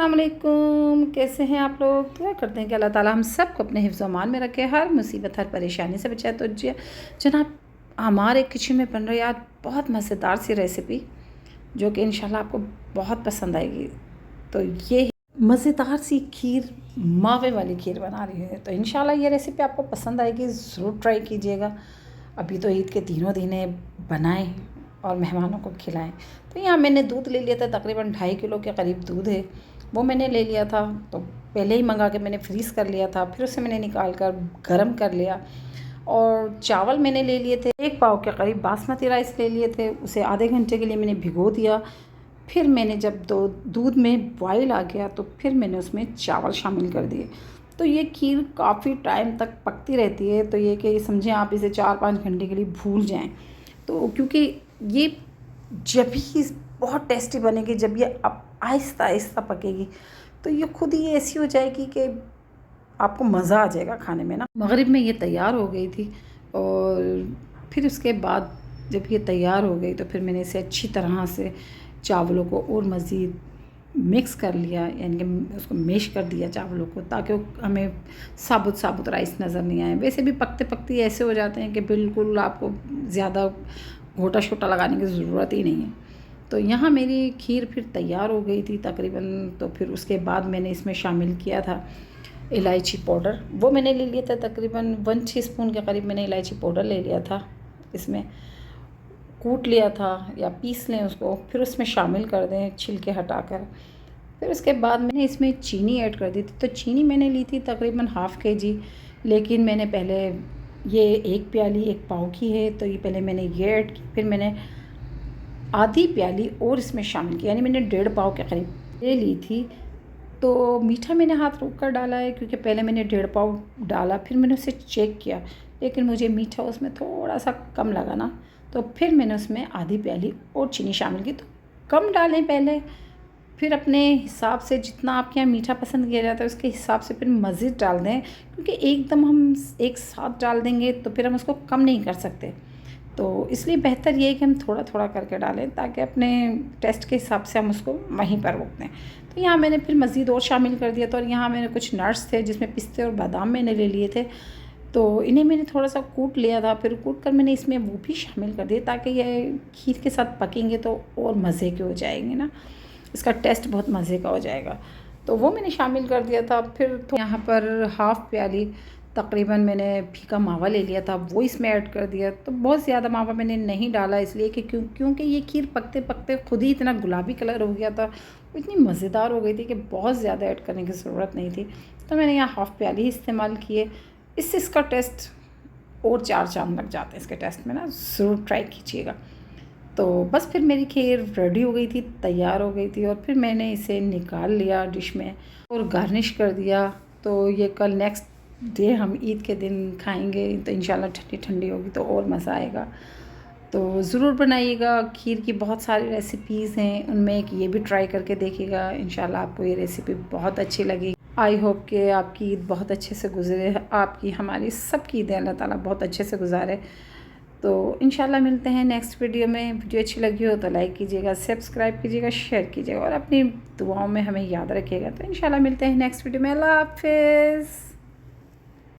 अस्सलाम वालेकुम। कैसे हैं आप लोग? दुआ करते हैं कि अल्लाह ताला हम सबको अपने हिफ्ज़ व अमान में रखे, हर मुसीबत हर परेशानी से बचाए। तो जनाब हमारे किचन में बन रही आज बहुत मज़ेदार सी रेसिपी जो कि इंशाल्लाह आपको बहुत पसंद आएगी। तो ये मज़ेदार सी खीर, मावे वाली खीर बना रही है। तो इंशाल्लाह ये रेसिपी आपको पसंद आएगी, ज़रूर ट्राई कीजिएगा। अभी तो ईद के तीनों दिन बनाएं और मेहमानों को खिलाएं। तो यहाँ मैंने दूध ले लिया था, तकरीबन 2.5 किलो के करीब दूध है, वो मैंने ले लिया था। तो पहले ही मंगा के मैंने फ्रीज़ कर लिया था, फिर उसे मैंने निकाल कर गर्म कर लिया। और चावल मैंने ले लिए थे 1 पाव के करीब, बासमती राइस ले लिए थे, उसे आधे घंटे के लिए मैंने भिगो दिया। फिर मैंने जब दूध में बॉयल आ गया तो फिर मैंने उसमें चावल शामिल कर दिए। तो ये खीर काफ़ी टाइम तक पकती रहती है। तो ये कि समझें आप इसे 4-5 घंटे के लिए भूल जाएं। तो क्योंकि ये जब ही बहुत टेस्टी बनेगी जब ये आहिस्ता आहिस्ता पकेगी, तो ये खुद ही ऐसी हो जाएगी कि आपको मज़ा आ जाएगा खाने में ना। मगरिब में ये तैयार हो गई थी और फिर उसके बाद जब ये तैयार हो गई तो फिर मैंने इसे अच्छी तरह से चावलों को और मज़ीद मिक्स कर लिया, यानी कि उसको मैश कर दिया चावलों को, ताकि हमें साबुत साबुत राइस नज़र नहीं आए। वैसे भी पकते पकते ऐसे हो जाते हैं कि बिल्कुल आपको ज़्यादा घोटा छोटा लगाने की ज़रूरत ही नहीं है। तो यहाँ मेरी खीर फिर तैयार हो गई थी तकरीबन। तो फिर उसके बाद मैंने इसमें शामिल किया था इलायची पाउडर, वो मैंने ले लिया था तकरीबन 1 टीस्पून के करीब मैंने इलायची पाउडर ले लिया था। इसमें कूट लिया था या पीस लें उसको, फिर उसमें शामिल कर दें छिलके हटाकर। फिर उसके बाद मैंने इसमें चीनी ऐड कर दी थी। तो चीनी मैंने ली थी तकरीबन ½ kg, लेकिन मैंने पहले ये 1 प्याली 1 पाव की है, तो ये पहले मैंने ये ऐड की, फिर मैंने आधी प्याली और इसमें शामिल किया, यानी मैंने 1.5 पाव के करीब ले ली थी। तो मीठा मैंने हाथ रोक कर डाला है क्योंकि पहले मैंने 1.5 पाव डाला, फिर मैंने उसे चेक किया, लेकिन मुझे मीठा उसमें थोड़ा सा कम लगा ना, तो फिर मैंने उसमें आधी प्याली और चीनी शामिल की। तो कम डालें पहले, फिर अपने हिसाब से जितना आपके यहाँ मीठा पसंद किया जाता है उसके हिसाब से फिर मज़ीद डाल दें, क्योंकि एकदम हम एक साथ डाल देंगे तो फिर हम उसको कम नहीं कर सकते। तो इसलिए बेहतर ये है कि हम थोड़ा थोड़ा करके डालें, ताकि अपने टेस्ट के हिसाब से हम उसको वहीं पर रोक दें। तो यहाँ मैंने फिर मज़ीद और शामिल कर दिया था। और यहाँ मैंने कुछ नट्स थे जिसमें पिस्ते और बादाम मैंने ले लिए थे, तो इन्हें मैंने थोड़ा सा कूट लिया था। फिर कूट कर मैंने इसमें वो भी शामिल कर दिए, ताकि ये खीर के साथ पकेंगे तो और मज़े के हो जाएंगे ना, इसका टेस्ट बहुत मज़े का हो जाएगा। तो वो मैंने शामिल कर दिया था। फिर तो यहाँ पर ½ प्याली तकरीबन मैंने फीका मावा ले लिया था, वो इसमें ऐड कर दिया। तो बहुत ज़्यादा मावा मैंने नहीं डाला, इसलिए कि क्योंकि ये खीर पकते पकते खुद ही इतना गुलाबी कलर हो गया था, इतनी मज़ेदार हो गई थी कि बहुत ज़्यादा ऐड करने की ज़रूरत नहीं थी। तो मैंने यहाँ ½ प्याली ही इस्तेमाल किए। इससे इसका टेस्ट और 4 चाँद लग जाते हैं इसके टेस्ट में ना, ज़रूर ट्राई कीजिएगा। तो बस फिर मेरी खीर रेडी हो गई थी, तैयार हो गई थी, और फिर मैंने इसे निकाल लिया डिश में और गार्निश कर दिया। तो ये कल नेक्स्ट डे हम ईद के दिन खाएंगे, तो इंशाल्लाह ठंडी ठंडी होगी तो और मज़ा आएगा। तो ज़रूर बनाइएगा। खीर की बहुत सारी रेसिपीज़ हैं, उनमें एक ये भी ट्राई करके देखिएगा, इंशाल्लाह आपको ये रेसिपी बहुत अच्छी लगेगी। आई होप कि आपकी ईद बहुत अच्छे से गुजरे, आपकी हमारी सबकी ईद अल्लाह ताला बहुत अच्छे से गुजारे। तो इंशाल्लाह मिलते हैं नेक्स्ट वीडियो में। वीडियो अच्छी लगी हो तो लाइक कीजिएगा, सब्सक्राइब कीजिएगा, शेयर कीजिएगा और अपनी दुआओं में हमें याद रखिएगा। तो इंशाल्लाह मिलते हैं नेक्स्ट वीडियो में। अल्लाह हाफ़िज़।